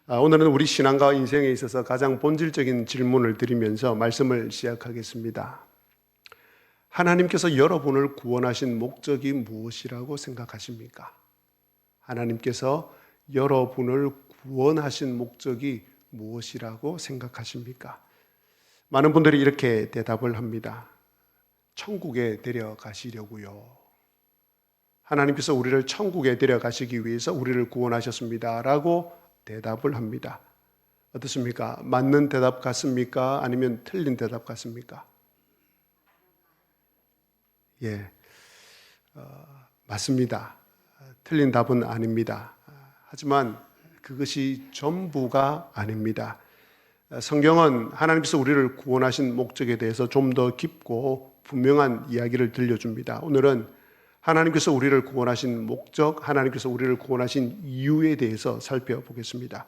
오늘은 우리 신앙과 인생에 있어서 가장 본질적인 질문을 드리면서 말씀을 시작하겠습니다. 하나님께서 여러분을 구원하신 목적이 무엇이라고 생각하십니까? 하나님께서 여러분을 구원하신 목적이 무엇이라고 생각하십니까? 많은 분들이 이렇게 대답을 합니다. 천국에 데려가시려고요. 하나님께서 우리를 천국에 데려가시기 위해서 우리를 구원하셨습니다 라고 대답을 합니다. 어떻습니까? 맞는 대답 같습니까? 아니면 틀린 대답 같습니까? 맞습니다. 틀린 답은 아닙니다. 하지만 그것이 전부가 아닙니다. 성경은 하나님께서 우리를 구원하신 목적에 대해서 좀 더 깊고 분명한 이야기를 들려줍니다. 오늘은 하나님께서 우리를 구원하신 목적, 하나님께서 우리를 구원하신 이유에 대해서 살펴보겠습니다.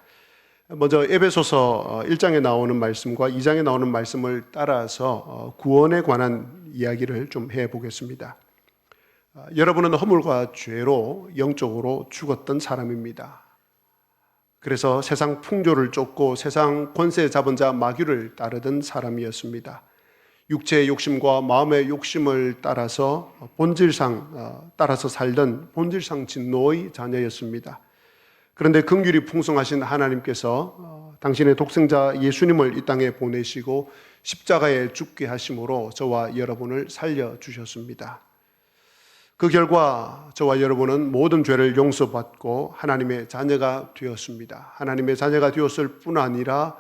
먼저 에베소서 1장에 나오는 말씀과 2장에 나오는 말씀을 따라서 구원에 관한 이야기를 좀 해보겠습니다. 여러분은 허물과 죄로 영적으로 죽었던 사람입니다. 그래서 세상 풍조를 쫓고 세상 권세 잡은 자 마귀를 따르던 사람이었습니다. 육체의 욕심과 마음의 욕심을 따라서 따라서 살던 본질상 진노의 자녀였습니다. 그런데 긍휼이 풍성하신 하나님께서 당신의 독생자 예수님을 이 땅에 보내시고 십자가에 죽게 하심으로 저와 여러분을 살려주셨습니다. 그 결과 저와 여러분은 모든 죄를 용서받고 하나님의 자녀가 되었습니다. 하나님의 자녀가 되었을 뿐 아니라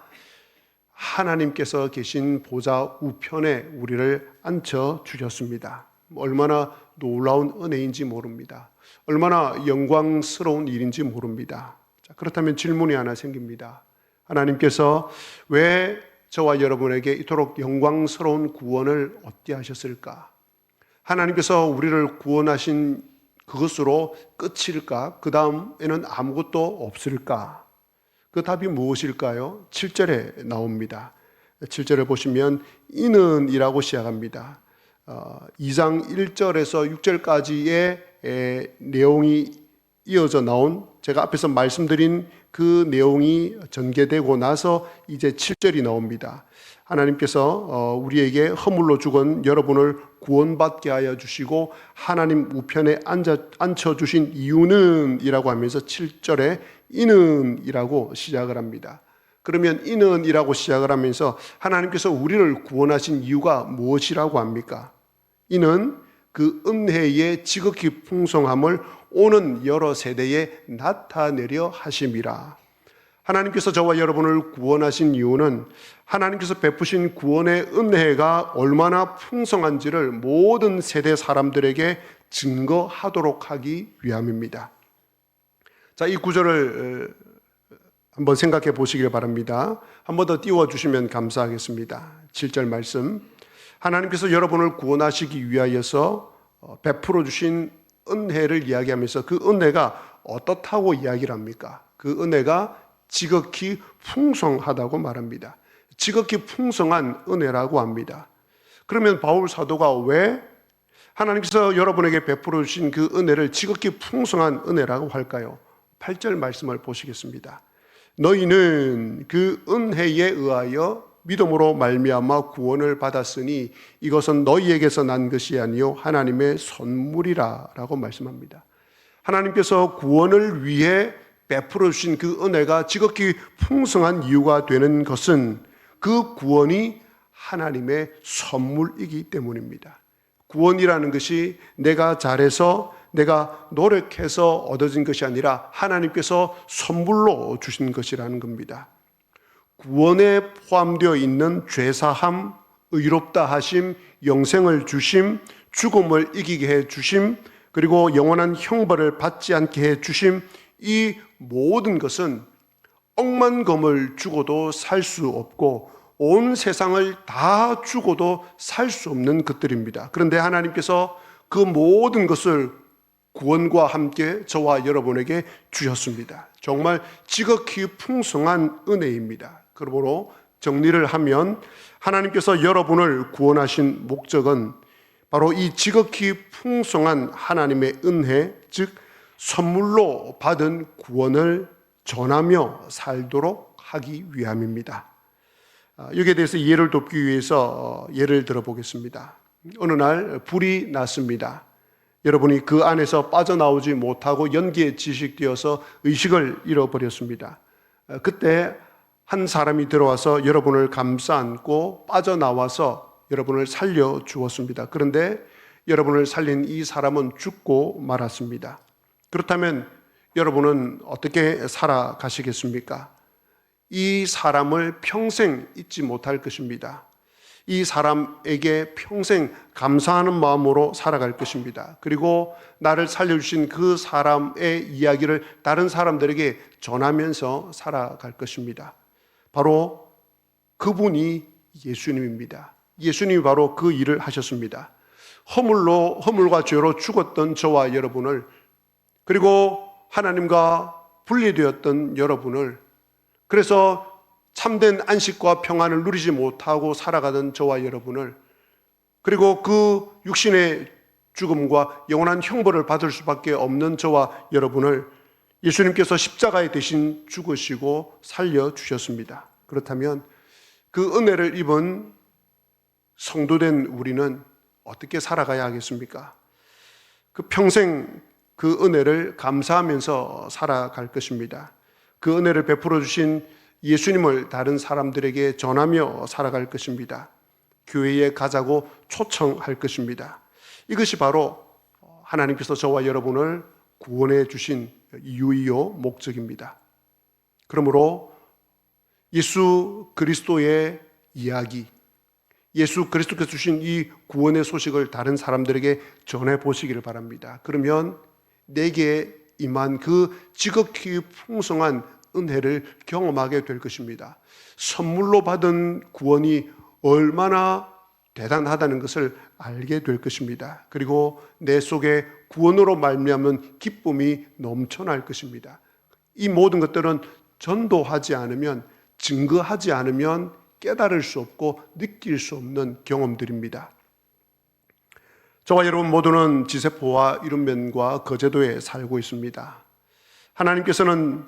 하나님께서 계신 보좌 우편에 우리를 앉혀주셨습니다. 얼마나 놀라운 은혜인지 모릅니다. 얼마나 영광스러운 일인지 모릅니다. 그렇다면 질문이 하나 생깁니다. 하나님께서 왜 저와 여러분에게 이토록 영광스러운 구원을 얻게 하셨을까? 하나님께서 우리를 구원하신 그것으로 끝일까? 그 다음에는 아무것도 없을까? 그 답이 무엇일까요? 7절에 나옵니다. 7절을 보시면 이는 이라고 시작합니다. 2장 1절에서 6절까지의 내용이 이어져 나온, 제가 앞에서 말씀드린 그 내용이 전개되고 나서 이제 7절이 나옵니다. 하나님께서 우리에게 허물로 죽은 여러분을 구원받게 하여 주시고 하나님 우편에 앉혀주신 이유는 이라고 하면서 7절에 이는 이라고 시작을 합니다. 그러면 이는 이라고 시작을 하면서 하나님께서 우리를 구원하신 이유가 무엇이라고 합니까? 이는 그 은혜의 지극히 풍성함을 오는 여러 세대에 나타내려 하심이라. 하나님께서 저와 여러분을 구원하신 이유는 하나님께서 베푸신 구원의 은혜가 얼마나 풍성한지를 모든 세대 사람들에게 증거하도록 하기 위함입니다. 자, 이 구절을 한번 생각해 보시길 바랍니다. 한 번 더 띄워주시면 감사하겠습니다. 7절 말씀. 하나님께서 여러분을 구원하시기 위하여서 베풀어 주신 은혜를 이야기하면서 그 은혜가 어떻다고 이야기를 합니까? 그 은혜가 지극히 풍성하다고 말합니다. 지극히 풍성한 은혜라고 합니다. 그러면 바울 사도가 왜 하나님께서 여러분에게 베풀어 주신 그 은혜를 지극히 풍성한 은혜라고 할까요? 8절 말씀을 보시겠습니다. 너희는 그 은혜에 의하여 믿음으로 말미암아 구원을 받았으니 이것은 너희에게서 난 것이 아니요 하나님의 선물이라 라고 말씀합니다. 하나님께서 구원을 위해 베풀어 주신 그 은혜가 지극히 풍성한 이유가 되는 것은 그 구원이 하나님의 선물이기 때문입니다. 구원이라는 것이 내가 잘해서 내가 노력해서 얻어진 것이 아니라 하나님께서 선물로 주신 것이라는 겁니다. 구원에 포함되어 있는 죄사함, 의롭다 하심, 영생을 주심, 죽음을 이기게 해 주심, 그리고 영원한 형벌을 받지 않게 해 주심, 이 모든 것은 억만금을 주고도 살 수 없고 온 세상을 다 주고도 살 수 없는 것들입니다. 그런데 하나님께서 그 모든 것을 구원과 함께 저와 여러분에게 주셨습니다. 정말 지극히 풍성한 은혜입니다. 그러므로 정리를 하면 하나님께서 여러분을 구원하신 목적은 바로 이 지극히 풍성한 하나님의 은혜, 즉 선물로 받은 구원을 전하며 살도록 하기 위함입니다. 여기에 대해서 이해를 돕기 위해서 예를 들어보겠습니다. 어느 날 불이 났습니다. 여러분이 그 안에서 빠져나오지 못하고 연기에 질식되어서 의식을 잃어버렸습니다. 그때 한 사람이 들어와서 여러분을 감싸 안고 빠져나와서 여러분을 살려주었습니다. 그런데 여러분을 살린 이 사람은 죽고 말았습니다. 그렇다면 여러분은 어떻게 살아가시겠습니까? 이 사람을 평생 잊지 못할 것입니다. 이 사람에게 평생 감사하는 마음으로 살아갈 것입니다. 그리고 나를 살려주신 그 사람의 이야기를 다른 사람들에게 전하면서 살아갈 것입니다. 바로 그분이 예수님입니다. 예수님이 바로 그 일을 하셨습니다. 허물과 죄로 죽었던 저와 여러분을, 그리고 하나님과 분리되었던 여러분을, 그래서 참된 안식과 평안을 누리지 못하고 살아가던 저와 여러분을, 그리고 그 육신의 죽음과 영원한 형벌을 받을 수밖에 없는 저와 여러분을 예수님께서 십자가에 대신 죽으시고 살려주셨습니다. 그렇다면 그 은혜를 입은 성도된 우리는 어떻게 살아가야 하겠습니까? 그 평생 그 은혜를 감사하면서 살아갈 것입니다. 그 은혜를 베풀어 주신 예수님을 다른 사람들에게 전하며 살아갈 것입니다. 교회에 가자고 초청할 것입니다. 이것이 바로 하나님께서 저와 여러분을 구원해 주신 이유이요 목적입니다. 그러므로 예수 그리스도의 이야기, 예수 그리스도께서 주신 이 구원의 소식을 다른 사람들에게 전해 보시기를 바랍니다. 그러면 내게 임한 그 지극히 풍성한 은혜를 경험하게 될 것입니다. 선물로 받은 구원이 얼마나 대단하다는 것을 알게 될 것입니다. 그리고 내 속에 구원으로 말미암은 기쁨이 넘쳐날 것입니다. 이 모든 것들은 전도하지 않으면, 증거하지 않으면 깨달을 수 없고 느낄 수 없는 경험들입니다. 저와 여러분 모두는 지세포와 이룬면과 거제도에 살고 있습니다. 하나님께서는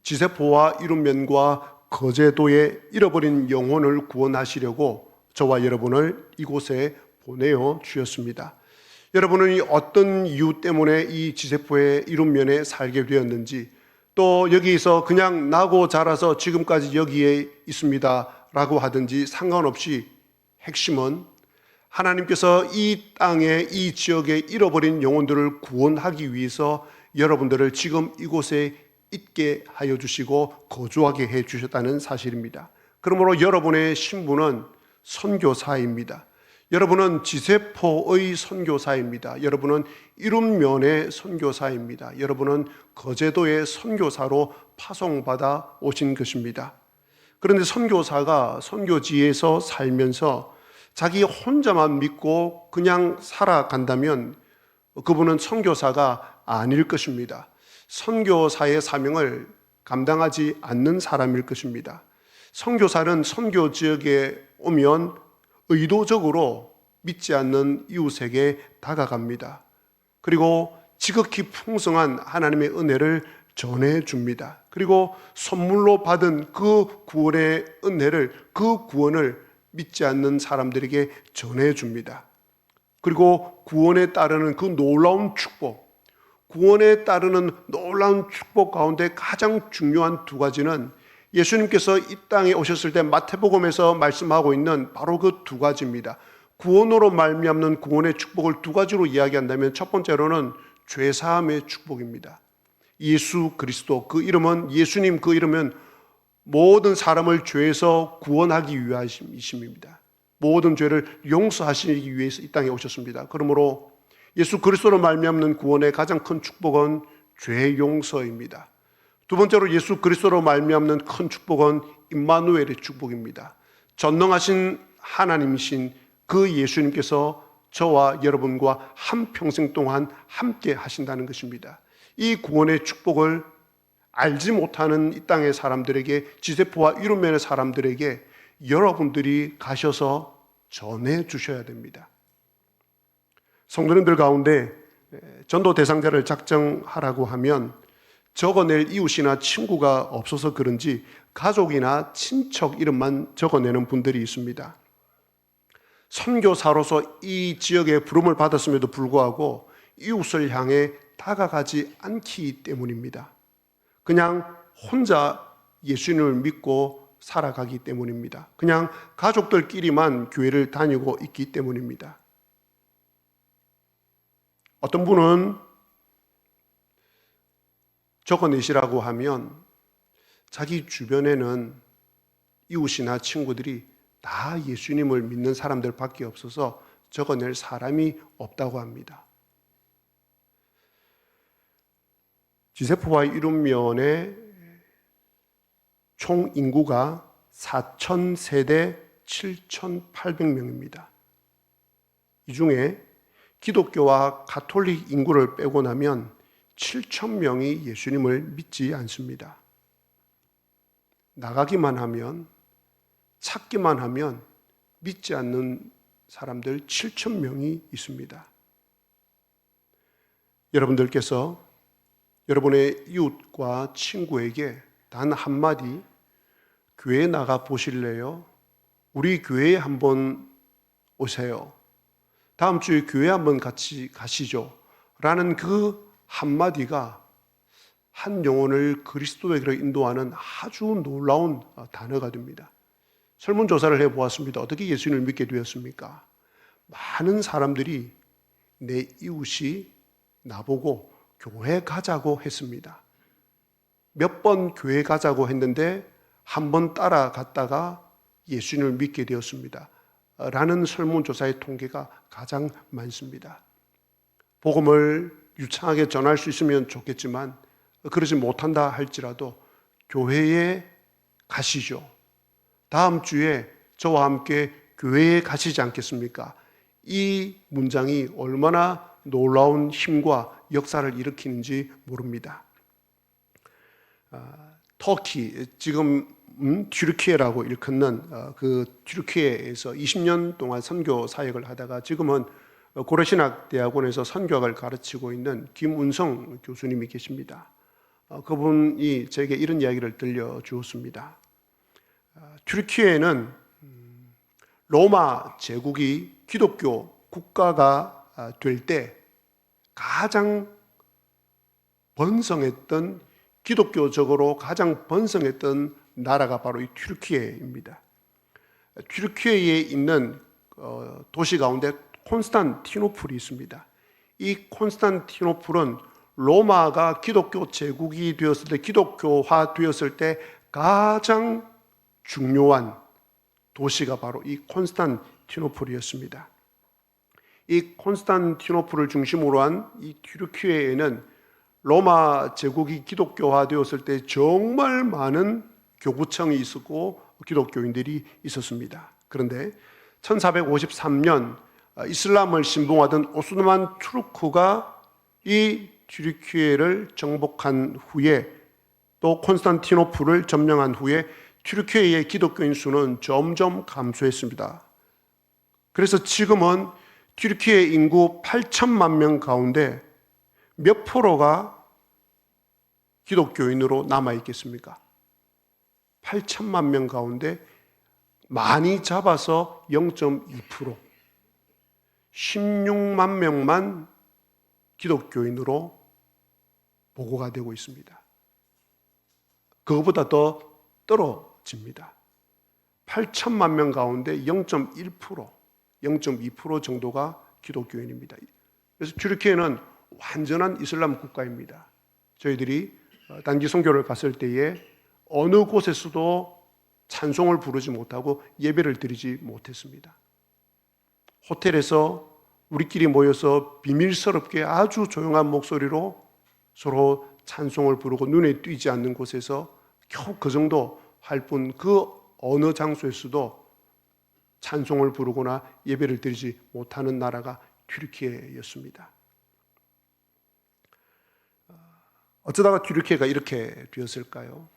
지세포와 이룬면과 거제도에 잃어버린 영혼을 구원하시려고 저와 여러분을 이곳에 보내어 주셨습니다. 여러분은 어떤 이유 때문에 이 지세포의 이룬면에 살게 되었는지, 또 여기서 그냥 나고 자라서 지금까지 여기에 있습니다 라고 하든지 상관없이 핵심은 하나님께서 이 땅에, 이 지역에 잃어버린 영혼들을 구원하기 위해서 여러분들을 지금 이곳에 있게 하여 주시고 거주하게 해 주셨다는 사실입니다. 그러므로 여러분의 신분은 선교사입니다. 여러분은 지세포의 선교사입니다. 여러분은 이룬면의 선교사입니다. 여러분은 거제도의 선교사로 파송받아 오신 것입니다. 그런데 선교사가 선교지에서 살면서 자기 혼자만 믿고 그냥 살아간다면 그분은 선교사가 아닐 것입니다. 선교사의 사명을 감당하지 않는 사람일 것입니다. 선교사는 선교 지역에 오면 의도적으로 믿지 않는 이웃에게 다가갑니다. 그리고 지극히 풍성한 하나님의 은혜를 전해줍니다. 그리고 선물로 받은 그 구원의 은혜를, 그 구원을 믿지 않는 사람들에게 전해줍니다. 그리고 구원에 따르는 그 놀라운 축복, 구원에 따르는 놀라운 축복 가운데 가장 중요한 두 가지는 예수님께서 이 땅에 오셨을 때 마태복음에서 말씀하고 있는 바로 그 두 가지입니다. 구원으로 말미암는 구원의 축복을 두 가지로 이야기한다면 첫 번째로는 죄사함의 축복입니다. 예수 그리스도, 그 이름은, 예수님 그 이름은 모든 사람을 죄에서 구원하기 위하심입니다. 모든 죄를 용서하시기 위해서 이 땅에 오셨습니다. 그러므로 예수 그리스도로 말미암는 구원의 가장 큰 축복은 죄 용서입니다. 두 번째로 예수 그리스도로 말미암는 큰 축복은 임마누엘의 축복입니다. 전능하신 하나님이신 그 예수님께서 저와 여러분과 한평생 동안 함께 하신다는 것입니다. 이 구원의 축복을 알지 못하는 이 땅의 사람들에게, 지세포와 이룬면의 사람들에게 여러분들이 가셔서 전해 주셔야 됩니다. 성도님들 가운데 전도 대상자를 작정하라고 하면 적어낼 이웃이나 친구가 없어서 그런지 가족이나 친척 이름만 적어내는 분들이 있습니다. 선교사로서 이 지역에 부름을 받았음에도 불구하고 이웃을 향해 다가가지 않기 때문입니다. 그냥 혼자 예수님을 믿고 살아가기 때문입니다. 그냥 가족들끼리만 교회를 다니고 있기 때문입니다. 어떤 분은 적어내시라고 하면 자기 주변에는 이웃이나 친구들이 다 예수님을 믿는 사람들밖에 없어서 적어낼 사람이 없다고 합니다. 지세포와 이룸면의 총 인구가 4,000세대 7,800명입니다. 이 중에 기독교와 가톨릭 인구를 빼고 나면 7,000명이 예수님을 믿지 않습니다. 나가기만 하면, 찾기만 하면 믿지 않는 사람들 7,000명이 있습니다. 여러분들께서 여러분의 이웃과 친구에게 단 한마디 교회에 나가 보실래요? 우리 교회에 한번 오세요. 다음 주에 교회 한번 같이 가시죠. 라는 그 한마디가 한 영혼을 그리스도에게로 인도하는 아주 놀라운 단어가 됩니다. 설문조사를 해보았습니다. 어떻게 예수님을 믿게 되었습니까? 많은 사람들이 내 이웃이 나보고 교회 가자고 했습니다. 몇 번 교회 가자고 했는데 한 번 따라갔다가 예수님을 믿게 되었습니다. 라는 설문조사의 통계가 가장 많습니다. 복음을 유창하게 전할 수 있으면 좋겠지만 그러지 못한다 할지라도 교회에 가시죠. 다음 주에 저와 함께 교회에 가시지 않겠습니까? 이 문장이 얼마나 놀라운 힘과 역사를 일으키는지 모릅니다. 터키, 지금 튀르키예라고 일컫는 그 튀르키예에서 20년 동안 선교 사역을 하다가 지금은 고려신학대학원에서 선교학을 가르치고 있는 김운성 교수님이 계십니다. 그분이 제게 이런 이야기를 들려주었습니다. 튀르키예는 로마 제국이 기독교 국가가 될 때 가장 번성했던, 기독교적으로 가장 번성했던 나라가 바로 이 튀르키예입니다. 튀르키예에 있는 도시 가운데 콘스탄티노플이 있습니다. 이 콘스탄티노플은 로마가 기독교 제국이 되었을 때, 기독교화 되었을 때 가장 중요한 도시가 바로 이 콘스탄티노플이었습니다. 이 콘스탄티노플을 중심으로 한 이 튀르키예에는 로마 제국이 기독교화 되었을 때 정말 많은 교구청이 있었고 기독교인들이 있었습니다. 그런데 1453년 이슬람을 신봉하던 오스만 투르크가 이 튀르키예를 정복한 후에 또 콘스탄티노플을 점령한 후에 튀르키예의 기독교인 수는 점점 감소했습니다. 그래서 지금은 튀르키예 인구 8천만 명 가운데 몇 프로가 기독교인으로 남아있겠습니까? 8천만 명 가운데 많이 잡아서 0.2%, 16만 명만 기독교인으로 보고가 되고 있습니다. 그것보다 더 떨어집니다. 8천만 명 가운데 0.1%, 0.2% 정도가 기독교인입니다. 그래서 튀르키예는 완전한 이슬람 국가입니다. 저희들이 단기 선교를 갔을 때에 어느 곳에서도 찬송을 부르지 못하고 예배를 드리지 못했습니다. 호텔에서 우리끼리 모여서 비밀스럽게 아주 조용한 목소리로 서로 찬송을 부르고 눈에 띄지 않는 곳에서 겨우 그 정도 할 뿐, 그 어느 장소에서도 찬송을 부르거나 예배를 드리지 못하는 나라가 튀르키예였습니다. 어쩌다가 튀르키예가 이렇게 되었을까요?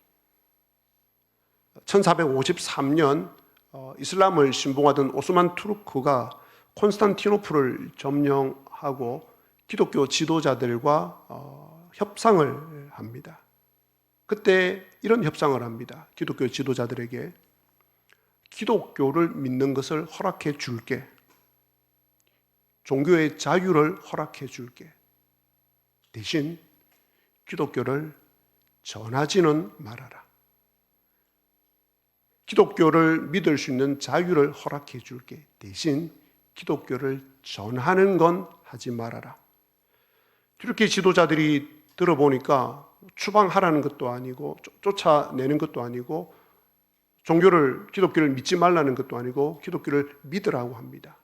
1453년 이슬람을 신봉하던 오스만 투르크가 콘스탄티노플을 점령하고 기독교 지도자들과 협상을 합니다. 그때 이런 협상을 합니다. 기독교 지도자들에게 기독교를 믿는 것을 허락해 줄게. 종교의 자유를 허락해 줄게. 대신 기독교를 전하지는 말아라. 기독교를 믿을 수 있는 자유를 허락해 줄게. 대신 기독교를 전하는 건 하지 말아라. 이렇게 지도자들이 들어보니까 추방하라는 것도 아니고 쫓아내는 것도 아니고 기독교를 믿지 말라는 것도 아니고 기독교를 믿으라고 합니다.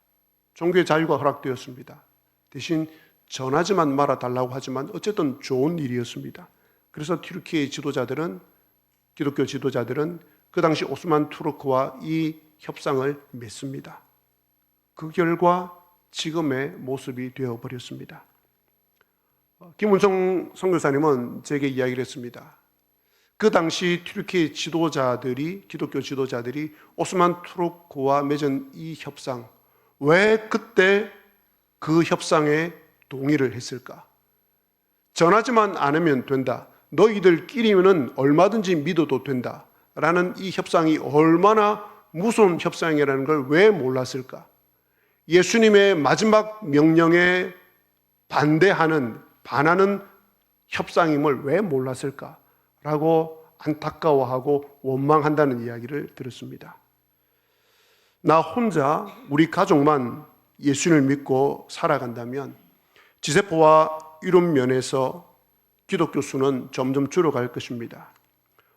종교의 자유가 허락되었습니다. 대신 전하지만 말아달라고 하지만 어쨌든 좋은 일이었습니다. 그래서 튀르키예 지도자들은, 기독교 지도자들은 그 당시 오스만 투르크와 이 협상을 맺습니다. 그 결과 지금의 모습이 되어버렸습니다. 김은성 선교사님은 제게 이야기를 했습니다. 그 당시 튀르키예 지도자들이, 기독교 지도자들이 오스만 투르크와 맺은 이 협상, 왜 그때 그 협상에 동의를 했을까? 전하지만 않으면 된다. 너희들끼리는 얼마든지 믿어도 된다. 라는 이 협상이 얼마나 무서운 협상이라는 걸 왜 몰랐을까? 예수님의 마지막 명령에 반하는 협상임을 왜 몰랐을까? 라고 안타까워하고 원망한다는 이야기를 들었습니다. 나 혼자, 우리 가족만 예수님을 믿고 살아간다면 지세포와 이런 면에서 기독교 수는 점점 줄어갈 것입니다.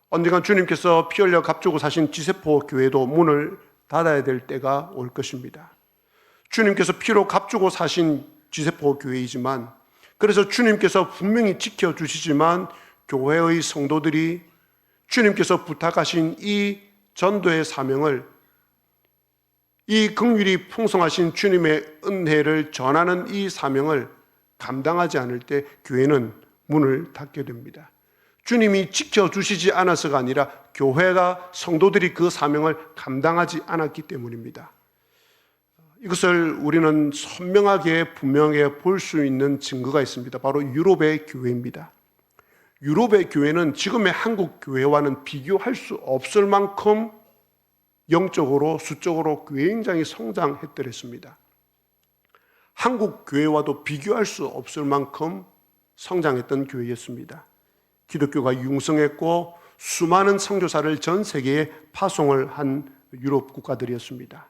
언젠간 주님께서 피 흘려 값주고 사신 지세포 교회도 문을 닫아야 될 때가 올 것입니다. 주님께서 피로 값주고 사신 지세포 교회이지만, 그래서 주님께서 분명히 지켜주시지만 교회의 성도들이 주님께서 부탁하신 이 전도의 사명을, 이 긍휼이 풍성하신 주님의 은혜를 전하는 이 사명을 감당하지 않을 때 교회는 문을 닫게 됩니다. 주님이 지켜주시지 않아서가 아니라 교회가, 성도들이 그 사명을 감당하지 않았기 때문입니다. 이것을 우리는 선명하게 분명하게 볼 수 있는 증거가 있습니다. 바로 유럽의 교회입니다. 유럽의 교회는 지금의 한국 교회와는 비교할 수 없을 만큼 영적으로, 수적으로 굉장히 성장했더랬습니다. 한국 교회와도 비교할 수 없을 만큼 성장했던 교회였습니다. 기독교가 융성했고 수많은 선교사를 전 세계에 파송을 한 유럽 국가들이었습니다.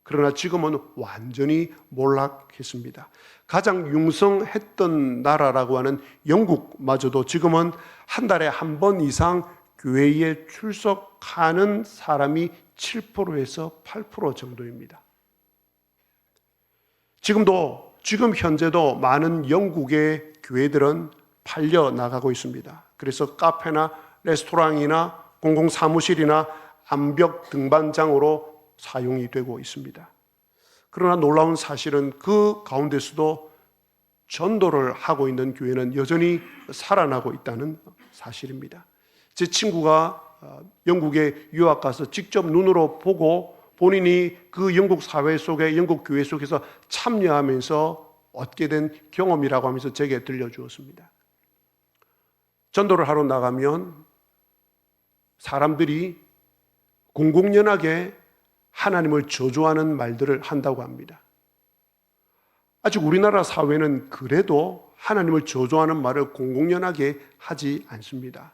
그러나 지금은 완전히 몰락했습니다. 가장 융성했던 나라라고 하는 영국마저도 지금은 한 달에 한 번 이상 교회에 출석하는 사람이 7%에서 8% 정도입니다. 지금 현재도 많은 영국의 교회들은 팔려 나가고 있습니다. 그래서 카페나 레스토랑이나 공공사무실이나 암벽 등반장으로 사용이 되고 있습니다. 그러나 놀라운 사실은 그 가운데서도 전도를 하고 있는 교회는 여전히 살아나고 있다는 사실입니다. 제 친구가 영국에 유학 가서 직접 눈으로 보고 본인이 그 영국 사회 속에, 영국 교회 속에서 참여하면서 얻게 된 경험이라고 하면서 제게 들려주었습니다. 전도를 하러 나가면 사람들이 공공연하게 하나님을 저주하는 말들을 한다고 합니다. 아직 우리나라 사회는 그래도 하나님을 저주하는 말을 공공연하게 하지 않습니다.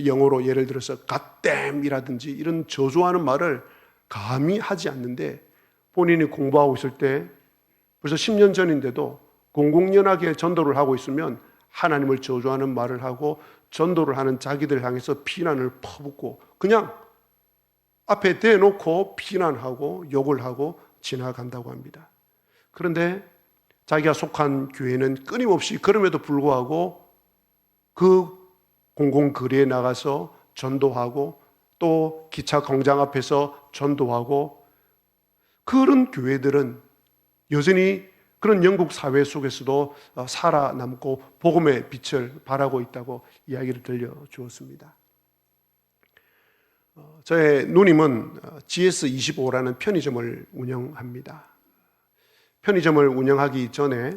영어로 예를 들어서 God damn이라든지 이런 저주하는 말을 감히 하지 않는데, 본인이 공부하고 있을 때 벌써 10년 전인데도 공공연하게 전도를 하고 있으면 하나님을 저주하는 말을 하고 전도를 하는 자기들 향해서 비난을 퍼붓고 그냥 앞에 대놓고 비난하고 욕을 하고 지나간다고 합니다. 그런데 자기가 속한 교회는 끊임없이 그럼에도 불구하고 그 공공거리에 나가서 전도하고 또 기차 공장 앞에서 전도하고, 그런 교회들은 여전히 그런 영국 사회 속에서도 살아남고 복음의 빛을 발하고 있다고 이야기를 들려주었습니다. 저의 누님은 GS25라는 편의점을 운영합니다. 편의점을 운영하기 전에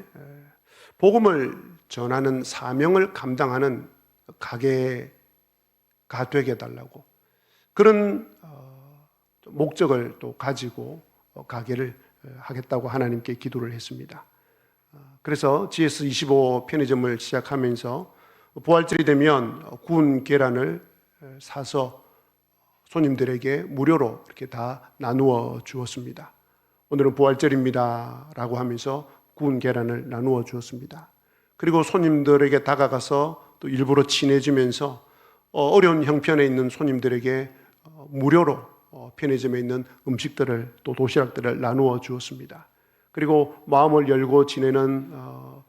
복음을 전하는 사명을 감당하는 가게에 되게 해달라고 그런 목적을 또 가지고 가게를 하겠다고 하나님께 기도를 했습니다. 그래서 GS25 편의점을 시작하면서 부활절이 되면 구운 계란을 사서 손님들에게 무료로 이렇게 다 나누어 주었습니다. 오늘은 부활절입니다 라고 하면서 구운 계란을 나누어 주었습니다. 그리고 손님들에게 다가가서 또 일부러 친해지면서 어려운 형편에 있는 손님들에게 무료로 편의점에 있는 음식들을 또 도시락들을 나누어 주었습니다. 그리고 마음을 열고 지내는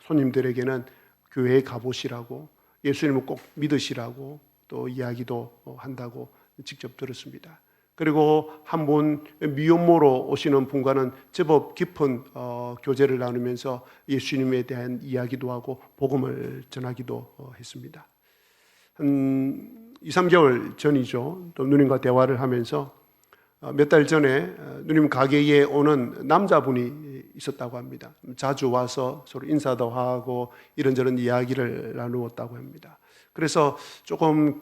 손님들에게는 교회에 가보시라고 예수님을 꼭 믿으시라고 또 이야기도 한다고 직접 들었습니다. 그리고 한 분 미혼모로 오시는 분과는 제법 깊은 교제를 나누면서 예수님에 대한 이야기도 하고 복음을 전하기도 했습니다. 한 2, 3개월 전이죠. 또 누님과 대화를 하면서 몇 달 전에 누님 가게에 오는 남자분이 있었다고 합니다. 자주 와서 서로 인사도 하고 이런저런 이야기를 나누었다고 합니다. 그래서 조금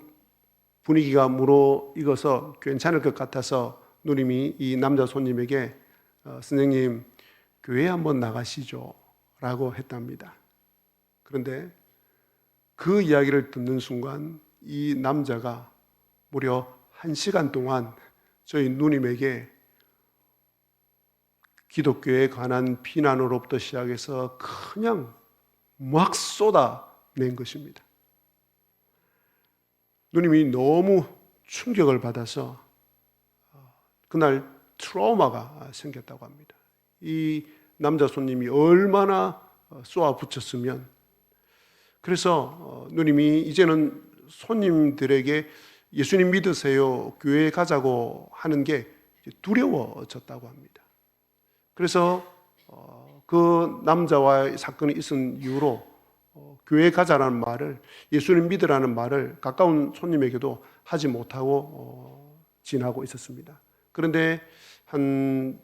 분위기가 무르익어서 괜찮을 것 같아서 누님이 이 남자 손님에게 선생님 교회 한번 나가시죠 라고 했답니다. 그런데 그 이야기를 듣는 순간 이 남자가 무려 1시간 동안 저희 누님에게 기독교에 관한 비난으로부터 시작해서 그냥 막 쏟아낸 것입니다. 누님이 너무 충격을 받아서 그날 트라우마가 생겼다고 합니다. 이 남자 손님이 얼마나 쏘아붙였으면. 그래서 누님이 이제는 손님들에게 예수님 믿으세요, 교회에 가자고 하는 게 두려워졌다고 합니다. 그래서 그 남자와의 사건이 있은 이후로 교회에 가자라는 말을, 예수님 믿으라는 말을 가까운 손님에게도 하지 못하고 지나고 있었습니다. 그런데 한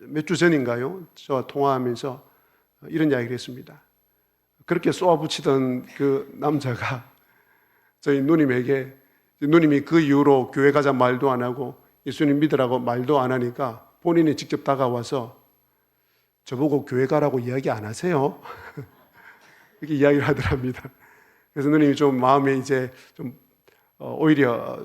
몇 주 전인가요? 저와 통화하면서 이런 이야기를 했습니다. 그렇게 쏘아붙이던 그 남자가 저희 누님에게, 누님이 그 이후로 교회 가자 말도 안 하고 예수님 믿으라고 말도 안 하니까 본인이 직접 다가와서 저보고 교회 가라고 이야기 안 하세요? 이렇게 이야기를 하더랍니다. 그래서 누님이 좀 마음에 이제 좀 오히려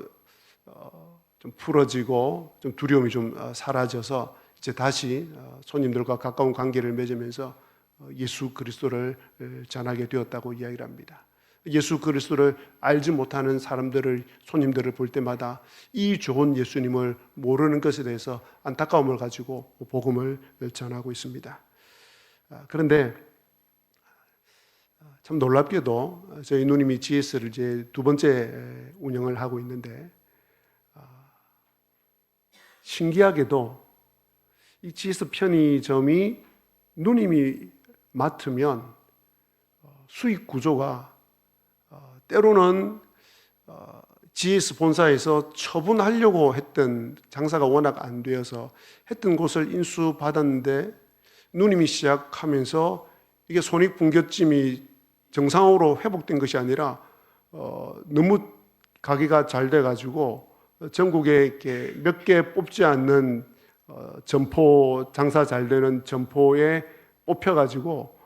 좀 풀어지고 좀 두려움이 좀 사라져서 이제 다시 손님들과 가까운 관계를 맺으면서 예수 그리스도를 전하게 되었다고 이야기를 합니다. 예수 그리스도를 알지 못하는 사람들을, 손님들을 볼 때마다 이 좋은 예수님을 모르는 것에 대해서 안타까움을 가지고 복음을 전하고 있습니다. 그런데 참 놀랍게도 저희 누님이 GS를 이제 2번째 운영을 하고 있는데, 신기하게도 이 GS 편의점이 누님이 맡으면 수익 구조가 때로는 GS 본사에서 처분하려고 했던, 장사가 워낙 안 되어서 했던 곳을 인수받았는데 누님이 시작하면서 이게 손익분기점이 정상으로 회복된 것이 아니라 너무 가게가 잘 돼가지고 전국에 이렇게 몇 개 뽑지 않는 점포, 장사 잘 되는 점포에 뽑혀가지고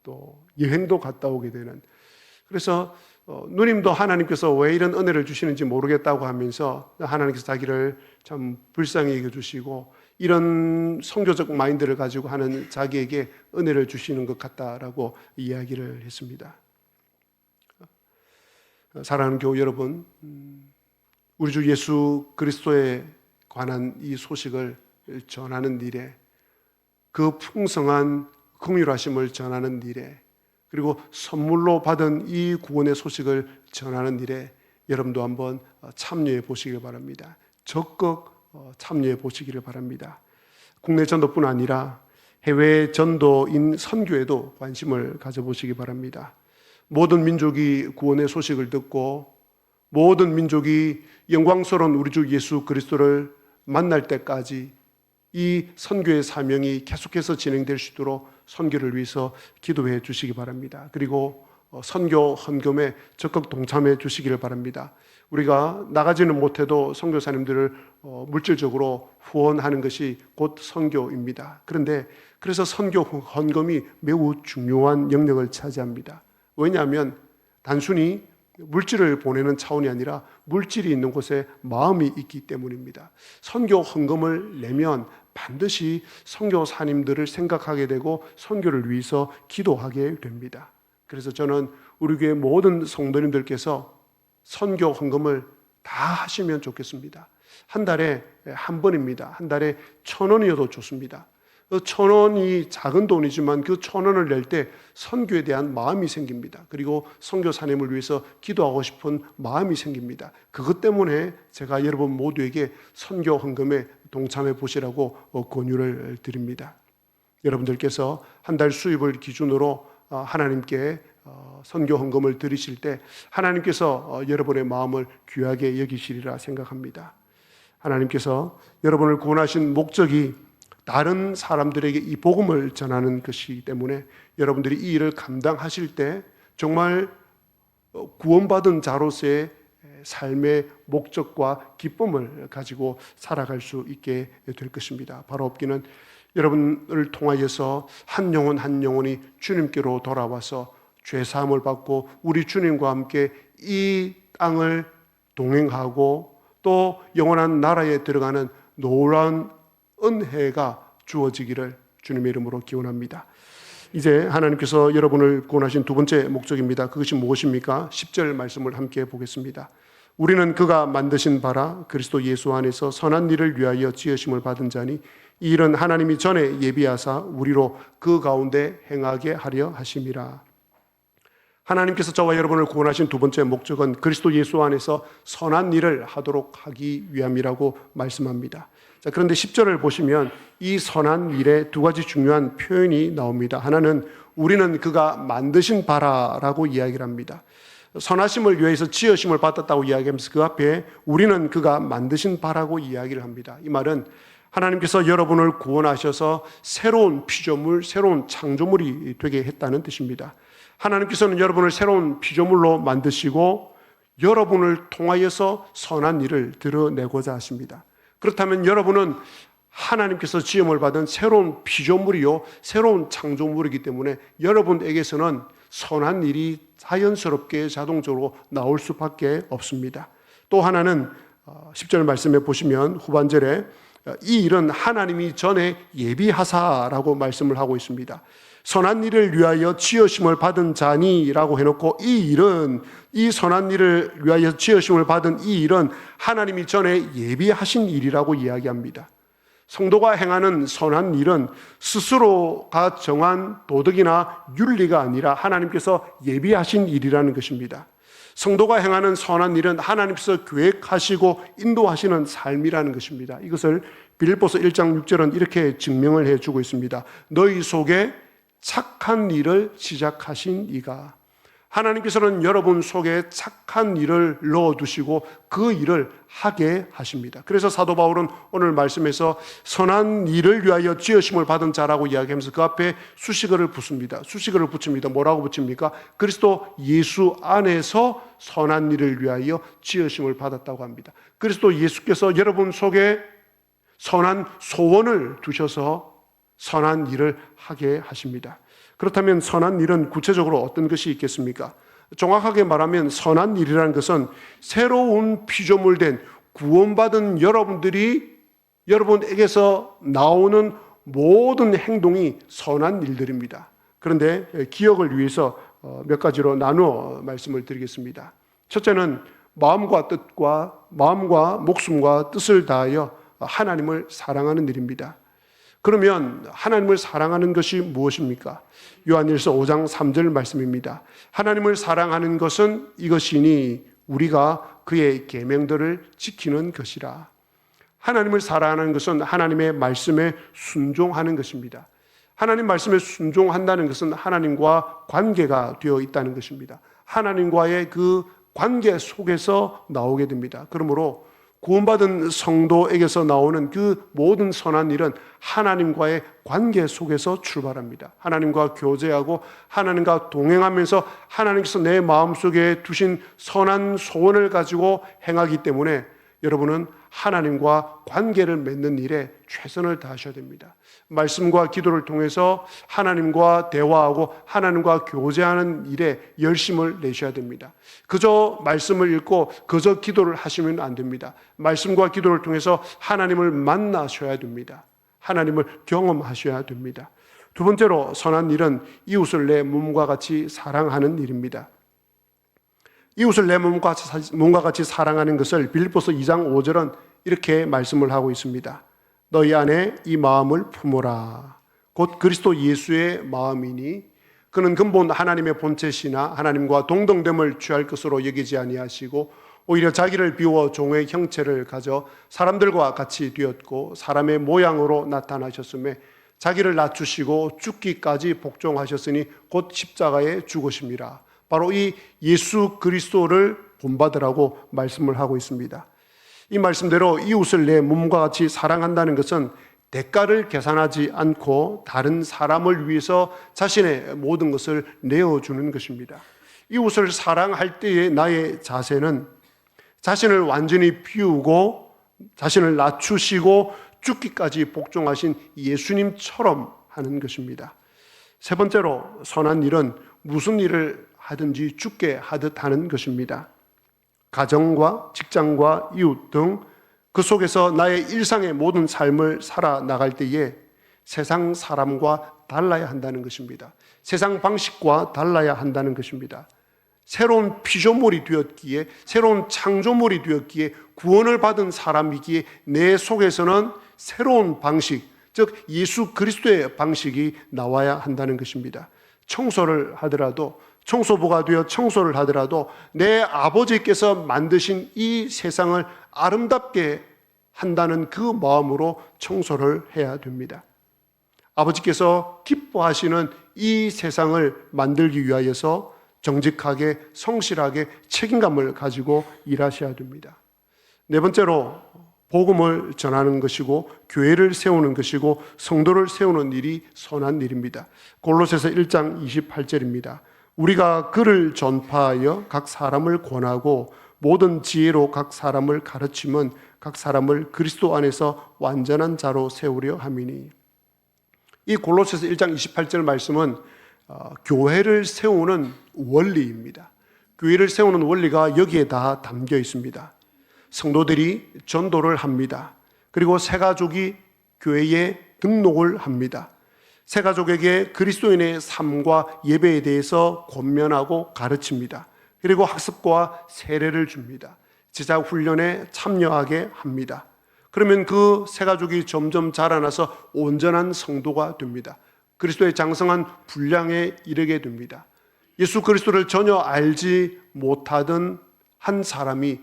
또 여행도 갔다 오게 되는. 그래서 누님도 하나님께서 왜 이런 은혜를 주시는지 모르겠다고 하면서 하나님께서 자기를 참 불쌍히 여겨주시고 이런 선교적 마인드를 가지고 하는 자기에게 은혜를 주시는 것 같다라고 이야기를 했습니다. 사랑하는 교우 여러분, 우리 주 예수 그리스도에 관한 이 소식을 전하는 일에, 그 풍성한 긍휼하심을 전하는 일에, 그리고 선물로 받은 이 구원의 소식을 전하는 일에 여러분도 한번 참여해 보시길 바랍니다. 적극 참여해 보시기를 바랍니다. 국내 전도뿐 아니라 해외 전도인 선교에도 관심을 가져보시기 바랍니다. 모든 민족이 구원의 소식을 듣고 모든 민족이 영광스러운 우리 주 예수 그리스도를 만날 때까지 이 선교의 사명이 계속해서 진행될 수 있도록 선교를 위해서 기도해 주시기 바랍니다. 그리고 선교 헌금에 적극 동참해 주시기를 바랍니다. 우리가 나가지는 못해도 선교사님들을 물질적으로 후원하는 것이 곧 선교입니다. 그래서 선교 헌금이 매우 중요한 영역을 차지합니다. 왜냐하면 단순히 물질을 보내는 차원이 아니라 물질이 있는 곳에 마음이 있기 때문입니다. 선교 헌금을 내면 반드시 선교사님들을 생각하게 되고 선교를 위해서 기도하게 됩니다. 그래서 저는 우리 교회 모든 성도님들께서 선교 헌금을 다 하시면 좋겠습니다. 한 달에 한 번입니다. 한 달에 1,000원이어도 좋습니다. 1,000원이 작은 돈이지만 그 1,000원을 낼 때 선교에 대한 마음이 생깁니다. 그리고 선교사님을 위해서 기도하고 싶은 마음이 생깁니다. 그것 때문에 제가 여러분 모두에게 선교 헌금에 동참해 보시라고 권유를 드립니다. 여러분들께서 한 달 수입을 기준으로 하나님께 선교 헌금을 드리실 때 하나님께서 여러분의 마음을 귀하게 여기시리라 생각합니다. 하나님께서 여러분을 구원하신 목적이 다른 사람들에게 이 복음을 전하는 것이기 때문에 여러분들이 이 일을 감당하실 때 정말 구원받은 자로서의 삶의 목적과 기쁨을 가지고 살아갈 수 있게 될 것입니다. 바로 없기는 여러분을 통하여서 한 영혼 한 영혼이 주님께로 돌아와서 죄사함을 받고 우리 주님과 함께 이 땅을 동행하고 또 영원한 나라에 들어가는 놀라운 은혜가 주어지기를 주님의 이름으로 기원합니다. 이제 하나님께서 여러분을 구원하신 두 번째 목적입니다. 그것이 무엇입니까? 10절 말씀을 함께 보겠습니다. 우리는 그가 만드신 바라 그리스도 예수 안에서 선한 일을 위하여 지으심을 받은 자니 이 일은 하나님이 전에 예비하사 우리로 그 가운데 행하게 하려 하심이라. 하나님께서 저와 여러분을 구원하신 두 번째 목적은 그리스도 예수 안에서 선한 일을 하도록 하기 위함이라고 말씀합니다. 자, 그런데 10절을 보시면 이 선한 일에 두 가지 중요한 표현이 나옵니다. 하나는 우리는 그가 만드신 바라라고 이야기를 합니다. 선하심을 위해서 지으심을 받았다고 이야기하면서 그 앞에 우리는 그가 만드신 바라고 이야기를 합니다. 이 말은 하나님께서 여러분을 구원하셔서 새로운 피조물, 새로운 창조물이 되게 했다는 뜻입니다. 하나님께서는 여러분을 새로운 피조물로 만드시고 여러분을 통하여서 선한 일을 드러내고자 하십니다. 그렇다면 여러분은 하나님께서 지음을 받은 새로운 피조물이요 새로운 창조물이기 때문에 여러분에게서는 선한 일이 자연스럽게 자동적으로 나올 수밖에 없습니다. 또 하나는 10절 말씀에 보시면 후반절에 이 일은 하나님이 전에 예비하사라고 말씀을 하고 있습니다. 선한 일을 위하여 지으심을 받은 자니라고 해놓고 이 일은 이 선한 일을 위하여 지으심을 받은 이 일은 하나님이 전에 예비하신 일이라고 이야기합니다. 성도가 행하는 선한 일은 스스로가 정한 도덕이나 윤리가 아니라 하나님께서 예비하신 일이라는 것입니다. 성도가 행하는 선한 일은 하나님께서 계획하시고 인도하시는 삶이라는 것입니다. 이것을 빌립보서 1장 6절은 이렇게 증명을 해주고 있습니다. 너희 속에 착한 일을 시작하신 이가. 하나님께서는 여러분 속에 착한 일을 넣어두시고 그 일을 하게 하십니다. 그래서 사도 바울은 오늘 말씀에서 선한 일을 위하여 지으심을 받은 자라고 이야기하면서 그 앞에 수식어를 붙습니다. 수식어를 붙입니다. 뭐라고 붙입니까? 그리스도 예수 안에서 선한 일을 위하여 지으심을 받았다고 합니다. 그리스도 예수께서 여러분 속에 선한 소원을 두셔서 선한 일을 하게 하십니다. 그렇다면 선한 일은 구체적으로 어떤 것이 있겠습니까? 정확하게 말하면 선한 일이라는 것은 새로운 피조물된 구원받은 여러분들이 여러분에게서 나오는 모든 행동이 선한 일들입니다. 그런데 기억을 위해서 몇 가지로 나누어 말씀을 드리겠습니다. 첫째는 마음과 목숨과 뜻을 다하여 하나님을 사랑하는 일입니다. 그러면 하나님을 사랑하는 것이 무엇입니까? 요한일서 5장 3절 말씀입니다. 하나님을 사랑하는 것은 이것이니 우리가 그의 계명들을 지키는 것이라. 하나님을 사랑하는 것은 하나님의 말씀에 순종하는 것입니다. 하나님 말씀에 순종한다는 것은 하나님과 관계가 되어 있다는 것입니다. 하나님과의 그 관계 속에서 나오게 됩니다. 그러므로 구원받은 성도에게서 나오는 그 모든 선한 일은 하나님과의 관계 속에서 출발합니다. 하나님과 교제하고 하나님과 동행하면서 하나님께서 내 마음속에 두신 선한 소원을 가지고 행하기 때문에 여러분은 하나님과 관계를 맺는 일에 최선을 다하셔야 됩니다. 말씀과 기도를 통해서 하나님과 대화하고 하나님과 교제하는 일에 열심을 내셔야 됩니다. 그저 말씀을 읽고 그저 기도를 하시면 안 됩니다. 말씀과 기도를 통해서 하나님을 만나셔야 됩니다. 하나님을 경험하셔야 됩니다. 두 번째로 선한 일은 이웃을 내 몸과 같이 사랑하는 일입니다. 이웃을 내 몸과 같이 사랑하는 것을 빌립보서 2장 5절은 이렇게 말씀을 하고 있습니다. 너희 안에 이 마음을 품어라. 곧 그리스도 예수의 마음이니 그는 근본 하나님의 본체시나 하나님과 동등됨을 취할 것으로 여기지 아니하시고 오히려 자기를 비워 종의 형체를 가져 사람들과 같이 되었고 사람의 모양으로 나타나셨음에 자기를 낮추시고 죽기까지 복종하셨으니 곧 십자가에 죽으심이라. 바로 이 예수 그리스도를 본받으라고 말씀을 하고 있습니다. 이 말씀대로 이웃을 내 몸과 같이 사랑한다는 것은 대가를 계산하지 않고 다른 사람을 위해서 자신의 모든 것을 내어주는 것입니다. 이웃을 사랑할 때의 나의 자세는 자신을 완전히 비우고 자신을 낮추시고 죽기까지 복종하신 예수님처럼 하는 것입니다. 세 번째로 선한 일은 무슨 일을 하든지 죽게 하듯 하는 것입니다. 가정과 직장과 이웃 등 그 속에서 나의 일상의 모든 삶을 살아나갈 때에 세상 사람과 달라야 한다는 것입니다. 세상 방식과 달라야 한다는 것입니다. 새로운 피조물이 되었기에, 새로운 창조물이 되었기에, 구원을 받은 사람이기에 내 속에서는 새로운 방식, 즉 예수 그리스도의 방식이 나와야 한다는 것입니다. 청소를 하더라도, 청소부가 되어 청소를 하더라도 내 아버지께서 만드신 이 세상을 아름답게 한다는 그 마음으로 청소를 해야 됩니다. 아버지께서 기뻐하시는 이 세상을 만들기 위하여서 정직하게, 성실하게 책임감을 가지고 일하셔야 됩니다. 네 번째로 복음을 전하는 것이고 교회를 세우는 것이고 성도를 세우는 일이 선한 일입니다. 골로새서 1장 28절입니다. 우리가 그를 전파하여 각 사람을 권하고 모든 지혜로 각 사람을 가르치면 각 사람을 그리스도 안에서 완전한 자로 세우려 함이니. 이 골로새서 1장 28절 말씀은 교회를 세우는 원리입니다. 교회를 세우는 원리가 여기에 다 담겨 있습니다. 성도들이 전도를 합니다. 그리고 새가족이 교회에 등록을 합니다. 새가족에게 그리스도인의 삶과 예배에 대해서 권면하고 가르칩니다. 그리고 학습과 세례를 줍니다. 제자 훈련에 참여하게 합니다. 그러면 그 새가족이 점점 자라나서 온전한 성도가 됩니다. 그리스도의 장성한 분량에 이르게 됩니다. 예수 그리스도를 전혀 알지 못하던 한 사람이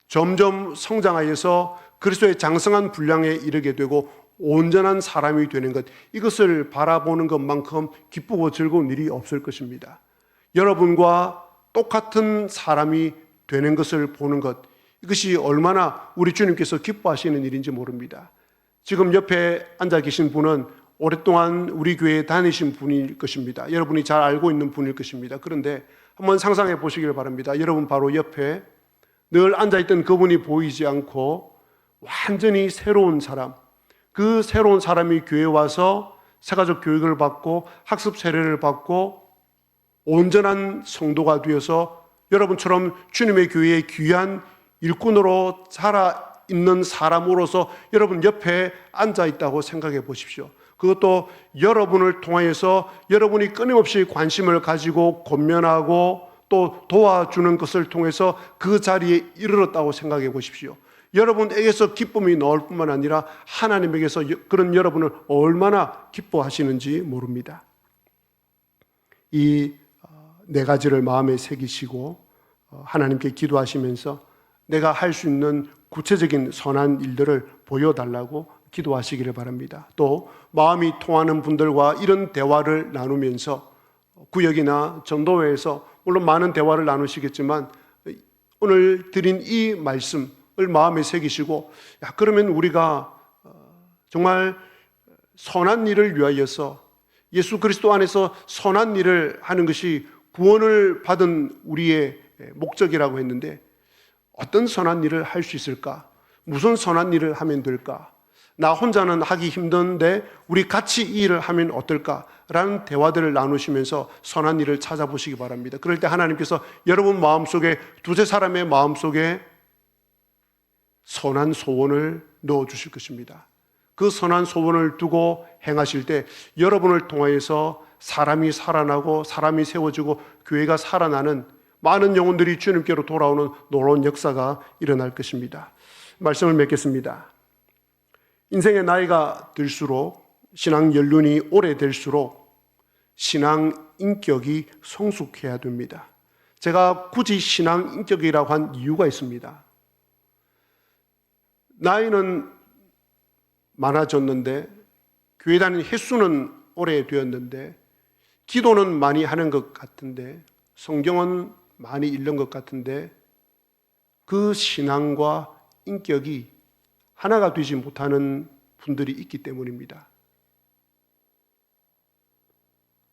점점 성장하여서 그리스도의 장성한 분량에 이르게 되고 온전한 사람이 되는 것, 이것을 바라보는 것만큼 기쁘고 즐거운 일이 없을 것입니다. 여러분과 똑같은 사람이 되는 것을 보는 것, 이것이 얼마나 우리 주님께서 기뻐하시는 일인지 모릅니다. 지금 옆에 앉아 계신 분은 오랫동안 우리 교회에 다니신 분일 것입니다. 여러분이 잘 알고 있는 분일 것입니다. 그런데 한번 상상해 보시길 바랍니다. 여러분 바로 옆에 늘 앉아있던 그분이 보이지 않고 완전히 새로운 사람, 그 새로운 사람이 교회에 와서 새가족 교육을 받고 학습 세례를 받고 온전한 성도가 되어서 여러분처럼 주님의 교회에 귀한 일꾼으로 살아있는 사람으로서 여러분 옆에 앉아있다고 생각해 보십시오. 그것도 여러분을 통하여서 여러분이 끊임없이 관심을 가지고 권면하고 또 도와주는 것을 통해서 그 자리에 이르렀다고 생각해 보십시오. 여러분에게서 기쁨이 나올 뿐만 아니라 하나님에게서 그런 여러분을 얼마나 기뻐하시는지 모릅니다. 이 네 가지를 마음에 새기시고 하나님께 기도하시면서 내가 할 수 있는 구체적인 선한 일들을 보여달라고 기도하시기를 바랍니다. 또 마음이 통하는 분들과 이런 대화를 나누면서 구역이나 전도회에서 물론 많은 대화를 나누시겠지만 오늘 드린 이 말씀, 마음에 새기시고, 그러면 우리가 정말 선한 일을 위하여서 예수 그리스도 안에서 선한 일을 하는 것이 구원을 받은 우리의 목적이라고 했는데, 어떤 선한 일을 할 수 있을까? 무슨 선한 일을 하면 될까? 나 혼자는 하기 힘든데 우리 같이 이 일을 하면 어떨까? 라는 대화들을 나누시면서 선한 일을 찾아보시기 바랍니다. 그럴 때 하나님께서 여러분 마음속에, 두세 사람의 마음속에 선한 소원을 넣어주실 것입니다. 그 선한 소원을 두고 행하실 때 여러분을 통하여서 사람이 살아나고 사람이 세워지고 교회가 살아나는 많은 영혼들이 주님께로 돌아오는 놀라운 역사가 일어날 것입니다. 말씀을 맺겠습니다. 인생의 나이가 들수록, 신앙 연륜이 오래될수록 신앙 인격이 성숙해야 됩니다. 제가 굳이 신앙 인격이라고 한 이유가 있습니다. 나이는 많아졌는데, 교회 다니는 횟수는 오래되었는데, 기도는 많이 하는 것 같은데, 성경은 많이 읽는 것 같은데, 그 신앙과 인격이 하나가 되지 못하는 분들이 있기 때문입니다.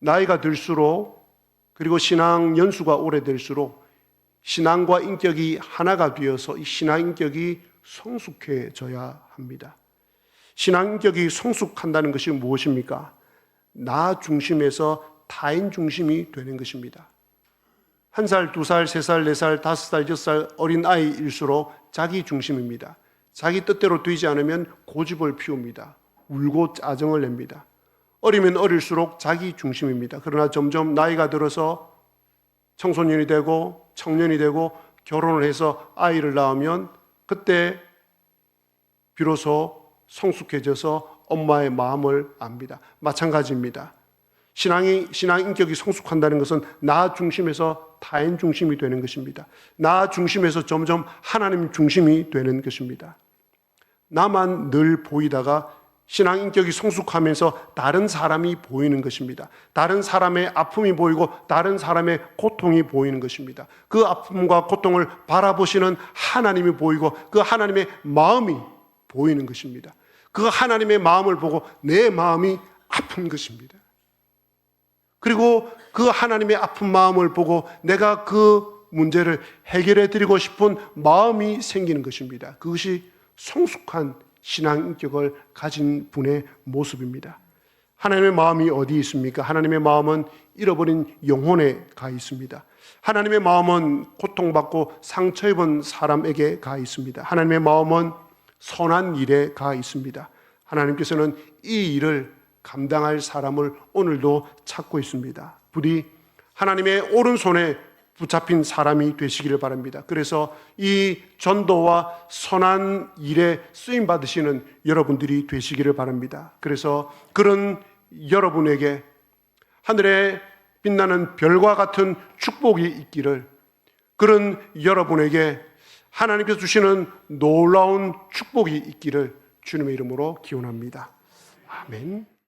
나이가 들수록, 그리고 신앙 연수가 오래될수록 신앙과 인격이 하나가 되어서 이 신앙 인격이 성숙해져야 합니다. 신앙 인격이 성숙한다는 것이 무엇입니까? 나 중심에서 타인 중심이 되는 것입니다. 1살, 2살, 3살, 4살, 5살, 6살 어린 아이일수록 자기 중심입니다. 자기 뜻대로 되지 않으면 고집을 피웁니다. 울고 짜증을 냅니다. 어리면 어릴수록 자기 중심입니다. 그러나 점점 나이가 들어서 청소년이 되고 청년이 되고 결혼을 해서 아이를 낳으면 그때 비로소 성숙해져서 엄마의 마음을 압니다. 마찬가지입니다. 신앙 인격이 성숙한다는 것은 나 중심에서 타인 중심이 되는 것입니다. 나 중심에서 점점 하나님 중심이 되는 것입니다. 나만 늘 보이다가 신앙 인격이 성숙하면서 다른 사람이 보이는 것입니다. 다른 사람의 아픔이 보이고 다른 사람의 고통이 보이는 것입니다. 그 아픔과 고통을 바라보시는 하나님이 보이고 그 하나님의 마음이 보이는 것입니다. 그 하나님의 마음을 보고 내 마음이 아픈 것입니다. 그리고 그 하나님의 아픈 마음을 보고 내가 그 문제를 해결해 드리고 싶은 마음이 생기는 것입니다. 그것이 성숙한 신앙 인격을 가진 분의 모습입니다. 하나님의 마음이 어디 있습니까? 하나님의 마음은 잃어버린 영혼에 가 있습니다. 하나님의 마음은 고통받고 상처 입은 사람에게 가 있습니다. 하나님의 마음은 선한 일에 가 있습니다. 하나님께서는 이 일을 감당할 사람을 오늘도 찾고 있습니다. 부디 하나님의 오른손에 붙잡힌 사람이 되시기를 바랍니다. 그래서 이 전도와 선한 일에 쓰임 받으시는 여러분들이 되시기를 바랍니다. 그래서 그런 여러분에게 하늘에 빛나는 별과 같은 축복이 있기를, 그런 여러분에게 하나님께서 주시는 놀라운 축복이 있기를 주님의 이름으로 기원합니다. 아멘.